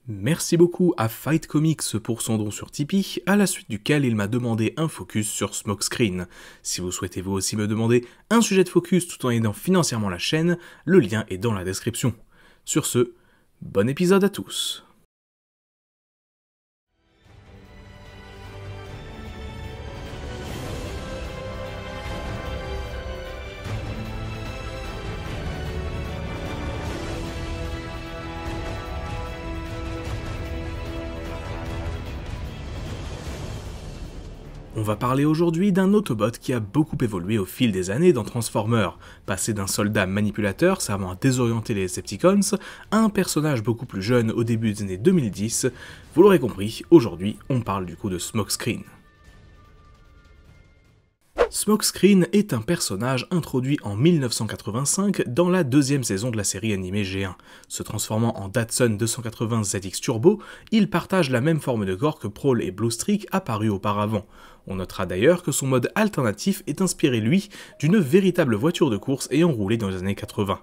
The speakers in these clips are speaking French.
Merci beaucoup à Fight Comics pour son don sur Tipeee, à la suite duquel il m'a demandé un focus sur Smokescreen. Si vous souhaitez vous aussi me demander un sujet de focus tout en aidant financièrement la chaîne, le lien est dans la description. Sur ce, bon épisode à tous. On va parler aujourd'hui d'un Autobot qui a beaucoup évolué au fil des années dans Transformers, passé d'un soldat manipulateur servant à désorienter les Decepticons à un personnage beaucoup plus jeune au début des années 2010. Vous l'aurez compris, aujourd'hui on parle du coup de Smokescreen. Smokescreen est un personnage introduit en 1985 dans la deuxième saison de la série animée G1. Se transformant en Datsun 280 ZX Turbo, il partage la même forme de corps que Prowl et Bluestreak apparus auparavant. On notera d'ailleurs que son mode alternatif est inspiré, lui, d'une véritable voiture de course ayant roulé dans les années 80.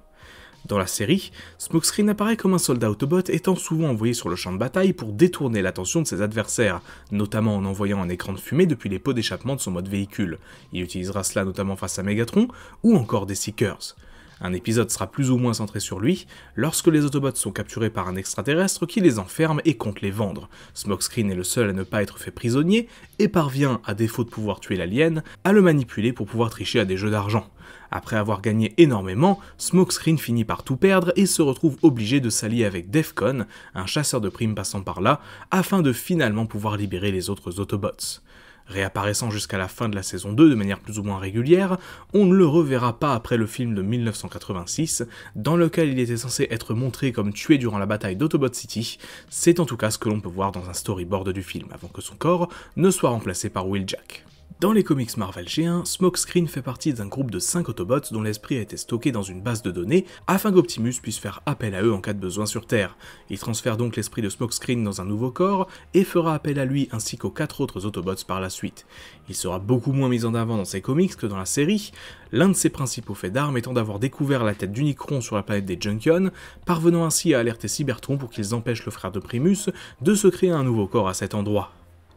Dans la série, Smokescreen apparaît comme un soldat Autobot étant souvent envoyé sur le champ de bataille pour détourner l'attention de ses adversaires, notamment en envoyant un écran de fumée depuis les pots d'échappement de son mode véhicule. Il utilisera cela notamment face à Megatron ou encore des Seekers. Un épisode sera plus ou moins centré sur lui, lorsque les Autobots sont capturés par un extraterrestre qui les enferme et compte les vendre. Smokescreen est le seul à ne pas être fait prisonnier et parvient, à défaut de pouvoir tuer l'alien, à le manipuler pour pouvoir tricher à des jeux d'argent. Après avoir gagné énormément, Smokescreen finit par tout perdre et se retrouve obligé de s'allier avec Defcon, un chasseur de primes passant par là, afin de finalement pouvoir libérer les autres Autobots. Réapparaissant jusqu'à la fin de la saison 2 de manière plus ou moins régulière, on ne le reverra pas après le film de 1986, dans lequel il était censé être montré comme tué durant la bataille d'Autobot City. C'est en tout cas ce que l'on peut voir dans un storyboard du film, avant que son corps ne soit remplacé par Wheeljack. Dans les comics Marvel G1, Smokescreen fait partie d'un groupe de 5 Autobots dont l'esprit a été stocké dans une base de données afin qu'Optimus puisse faire appel à eux en cas de besoin sur Terre. Il transfère donc l'esprit de Smokescreen dans un nouveau corps et fera appel à lui ainsi qu'aux 4 autres Autobots par la suite. Il sera beaucoup moins mis en avant dans ses comics que dans la série, l'un de ses principaux faits d'armes étant d'avoir découvert la tête d'Unicron sur la planète des Junkions, parvenant ainsi à alerter Cybertron pour qu'ils empêchent le frère de Primus de se créer un nouveau corps à cet endroit.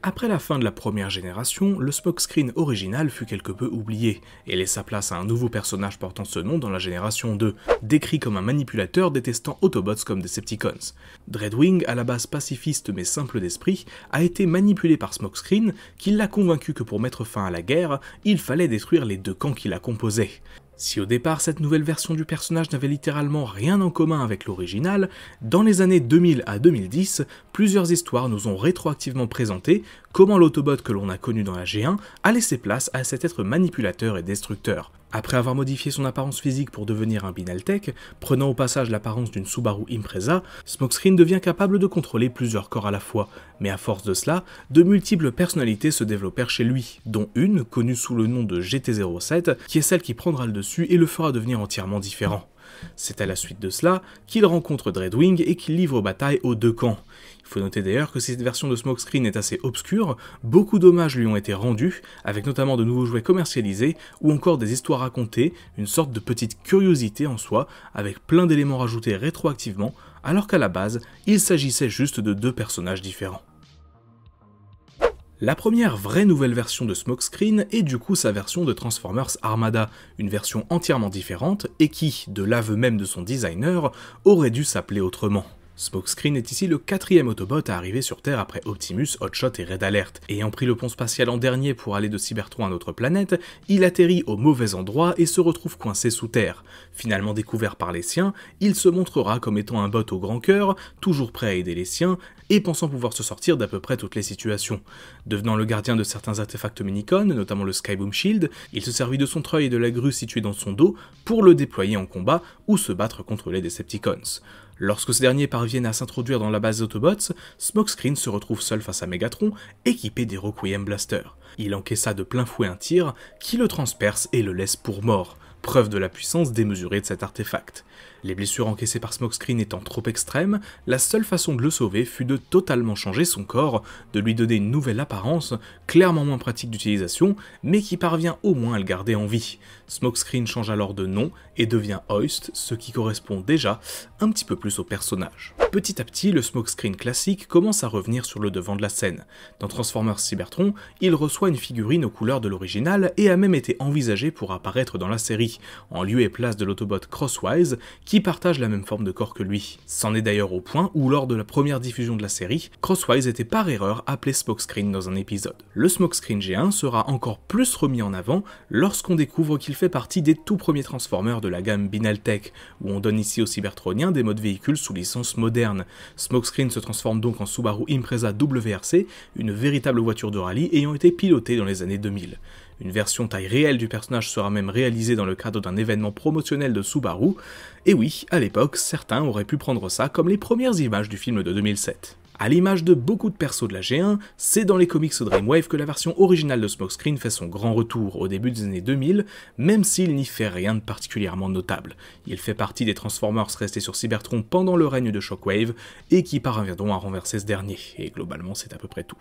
Après la fin de la première génération, le Smokescreen original fut quelque peu oublié, et laissa place à un nouveau personnage portant ce nom dans la génération 2, décrit comme un manipulateur détestant Autobots comme Decepticons. Dreadwing, à la base pacifiste mais simple d'esprit, a été manipulé par Smokescreen, qui l'a convaincu que pour mettre fin à la guerre, il fallait détruire les deux camps qui la composaient. Si au départ cette nouvelle version du personnage n'avait littéralement rien en commun avec l'original, dans les années 2000 à 2010, plusieurs histoires nous ont rétroactivement présenté comment l'Autobot que l'on a connu dans la G1 a laissé place à cet être manipulateur et destructeur. Après avoir modifié son apparence physique pour devenir un Binaltech, prenant au passage l'apparence d'une Subaru Impreza, Smokescreen devient capable de contrôler plusieurs corps à la fois, mais à force de cela, de multiples personnalités se développèrent chez lui, dont une, connue sous le nom de GT07, qui est celle qui prendra le dessus et le fera devenir entièrement différent. C'est à la suite de cela qu'il rencontre Dreadwing et qu'il livre bataille aux deux camps. Il faut noter d'ailleurs que cette version de Smokescreen est assez obscure, beaucoup d'hommages lui ont été rendus, avec notamment de nouveaux jouets commercialisés, ou encore des histoires racontées, une sorte de petite curiosité en soi, avec plein d'éléments rajoutés rétroactivement, alors qu'à la base, il s'agissait juste de deux personnages différents. La première vraie nouvelle version de Smokescreen est du coup sa version de Transformers Armada, une version entièrement différente et qui, de l'aveu même de son designer, aurait dû s'appeler autrement. Smokescreen est ici le 4e Autobot à arriver sur Terre après Optimus, Hotshot et Red Alert. Ayant pris le pont spatial en dernier pour aller de Cybertron à notre planète, il atterrit au mauvais endroit et se retrouve coincé sous terre. Finalement découvert par les siens, il se montrera comme étant un bot au grand cœur, toujours prêt à aider les siens, et pensant pouvoir se sortir d'à peu près toutes les situations. Devenant le gardien de certains artefacts Minicon, notamment le Skyboom Shield, il se servit de son treuil et de la grue située dans son dos pour le déployer en combat ou se battre contre les Decepticons. Lorsque ces derniers parviennent à s'introduire dans la base Autobots, Smokescreen se retrouve seul face à Megatron, équipé des Requiem Blasters. Il encaissa de plein fouet un tir qui le transperce et le laisse pour mort. preuve de la puissance démesurée de cet artefact. Les blessures encaissées par Smokescreen étant trop extrêmes, la seule façon de le sauver fut de totalement changer son corps, de lui donner une nouvelle apparence, clairement moins pratique d'utilisation, mais qui parvient au moins à le garder en vie. Smokescreen change alors de nom et devient Hoist, ce qui correspond déjà un petit peu plus au personnage. Petit à petit, le Smokescreen classique commence à revenir sur le devant de la scène. Dans Transformers Cybertron, il reçoit une figurine aux couleurs de l'original et a même été envisagé pour apparaître dans la série, en lieu et place de l'Autobot Crosswise, qui partage la même forme de corps que lui. C'en est d'ailleurs au point où, lors de la première diffusion de la série, Crosswise était par erreur appelé Smokescreen dans un épisode. Le Smokescreen G1 sera encore plus remis en avant lorsqu'on découvre qu'il fait partie des tout premiers Transformers de la gamme Binaltech, où on donne ici aux Cybertroniens des modes véhicules sous licence moderne. Smokescreen se transforme donc en Subaru Impreza WRC, une véritable voiture de rallye ayant été pilotée dans les années 2000. Une version taille réelle du personnage sera même réalisée dans le cadre d'un événement promotionnel de Subaru, et oui, à l'époque, certains auraient pu prendre ça comme les premières images du film de 2007. À l'image de beaucoup de persos de la G1, c'est dans les comics Dreamwave que la version originale de Smokescreen fait son grand retour au début des années 2000, même s'il n'y fait rien de particulièrement notable. Il fait partie des Transformers restés sur Cybertron pendant le règne de Shockwave, et qui parviendront à renverser ce dernier, et globalement c'est à peu près tout.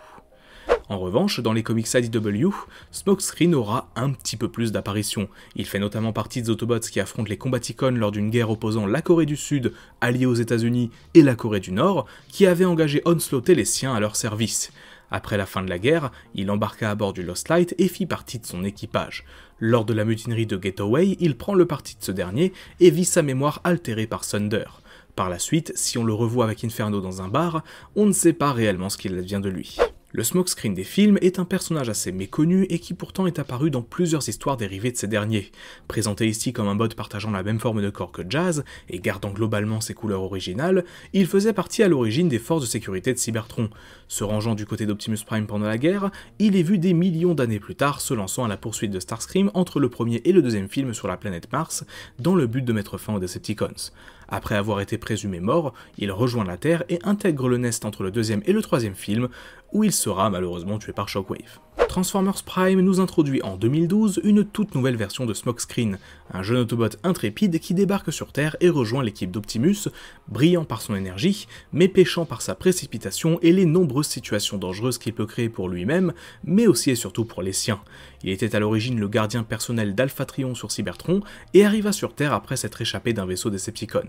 En revanche, dans les comics IDW, Smokescreen aura un petit peu plus d'apparitions. Il fait notamment partie des Autobots qui affrontent les Combaticons lors d'une guerre opposant la Corée du Sud, alliée aux États-Unis, et la Corée du Nord, qui avait engagé Onslaught et les siens à leur service. Après la fin de la guerre, il embarqua à bord du Lost Light et fit partie de son équipage. Lors de la mutinerie de Getaway, il prend le parti de ce dernier et vit sa mémoire altérée par Thunder. Par la suite, si on le revoit avec Inferno dans un bar, on ne sait pas réellement ce qu'il advient de lui. Le Smokescreen des films est un personnage assez méconnu et qui pourtant est apparu dans plusieurs histoires dérivées de ces derniers. Présenté ici comme un bot partageant la même forme de corps que Jazz et gardant globalement ses couleurs originales, il faisait partie à l'origine des forces de sécurité de Cybertron. Se rangeant du côté d'Optimus Prime pendant la guerre, il est vu des millions d'années plus tard se lançant à la poursuite de Starscream entre le premier et le deuxième film sur la planète Mars, dans le but de mettre fin aux Decepticons. Après avoir été présumé mort, il rejoint la Terre et intègre le Nest entre le deuxième et le troisième film, où il sera malheureusement tué par Shockwave. Transformers Prime nous introduit en 2012 une toute nouvelle version de Smokescreen, un jeune Autobot intrépide qui débarque sur Terre et rejoint l'équipe d'Optimus, brillant par son énergie, mais péchant par sa précipitation et les nombreuses situations dangereuses qu'il peut créer pour lui-même, mais aussi et surtout pour les siens. Il était à l'origine le gardien personnel d'Alpha-Trion sur Cybertron et arriva sur Terre après s'être échappé d'un vaisseau Decepticon.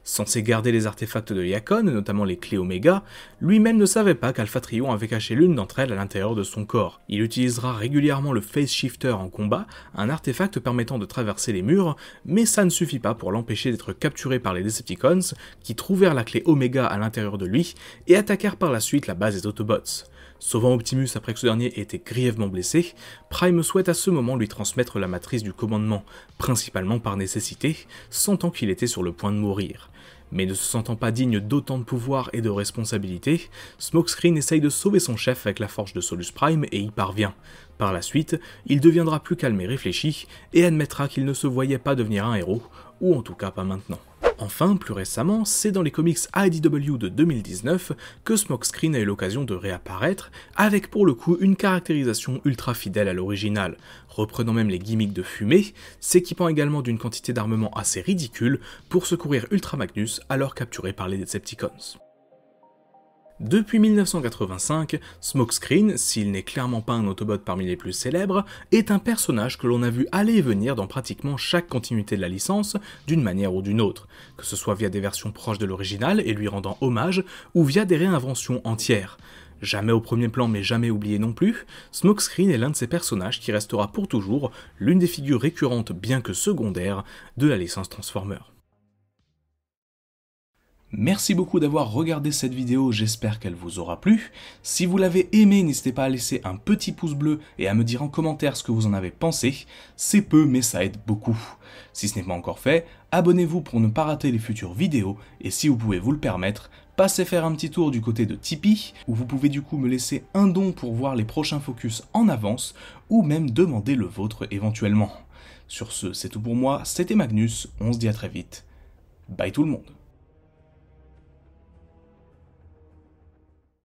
Censé garder les artefacts de Yakon, notamment les clés Omega, lui-même ne savait pas qu'Alpha-Trion avait caché l'une d'entre elles à l'intérieur de son corps. Il utilisera régulièrement le Phase Shifter en combat, un artefact permettant de traverser les murs, mais ça ne suffit pas pour l'empêcher d'être capturé par les Decepticons, qui trouvèrent la clé Omega à l'intérieur de lui et attaquèrent par la suite la base des Autobots. Sauvant Optimus après que ce dernier ait été grièvement blessé, Prime souhaite à ce moment lui transmettre la matrice du commandement, principalement par nécessité, sentant qu'il était sur le point de mourir. Mais ne se sentant pas digne d'autant de pouvoir et de responsabilité, Smokescreen essaye de sauver son chef avec la forge de Solus Prime et y parvient. Par la suite, il deviendra plus calme et réfléchi, et admettra qu'il ne se voyait pas devenir un héros, ou en tout cas pas maintenant. Enfin, plus récemment, c'est dans les comics IDW de 2019 que Smokescreen a eu l'occasion de réapparaître, avec pour le coup une caractérisation ultra fidèle à l'original, reprenant même les gimmicks de fumée, s'équipant également d'une quantité d'armement assez ridicule pour secourir Ultra Magnus alors capturé par les Decepticons. Depuis 1985, Smokescreen, s'il n'est clairement pas un Autobot parmi les plus célèbres, est un personnage que l'on a vu aller et venir dans pratiquement chaque continuité de la licence, d'une manière ou d'une autre, que ce soit via des versions proches de l'original et lui rendant hommage, ou via des réinventions entières. Jamais au premier plan mais jamais oublié non plus, Smokescreen est l'un de ces personnages qui restera pour toujours l'une des figures récurrentes bien que secondaires de la licence Transformers. Merci beaucoup d'avoir regardé cette vidéo, j'espère qu'elle vous aura plu. Si vous l'avez aimé, n'hésitez pas à laisser un petit pouce bleu et à me dire en commentaire ce que vous en avez pensé. C'est peu, mais ça aide beaucoup. Si ce n'est pas encore fait, abonnez-vous pour ne pas rater les futures vidéos, et si vous pouvez vous le permettre, passez faire un petit tour du côté de Tipeee, où vous pouvez du coup me laisser un don pour voir les prochains focus en avance, ou même demander le vôtre éventuellement. Sur ce, c'est tout pour moi, c'était Magnus, on se dit à très vite. Bye tout le monde.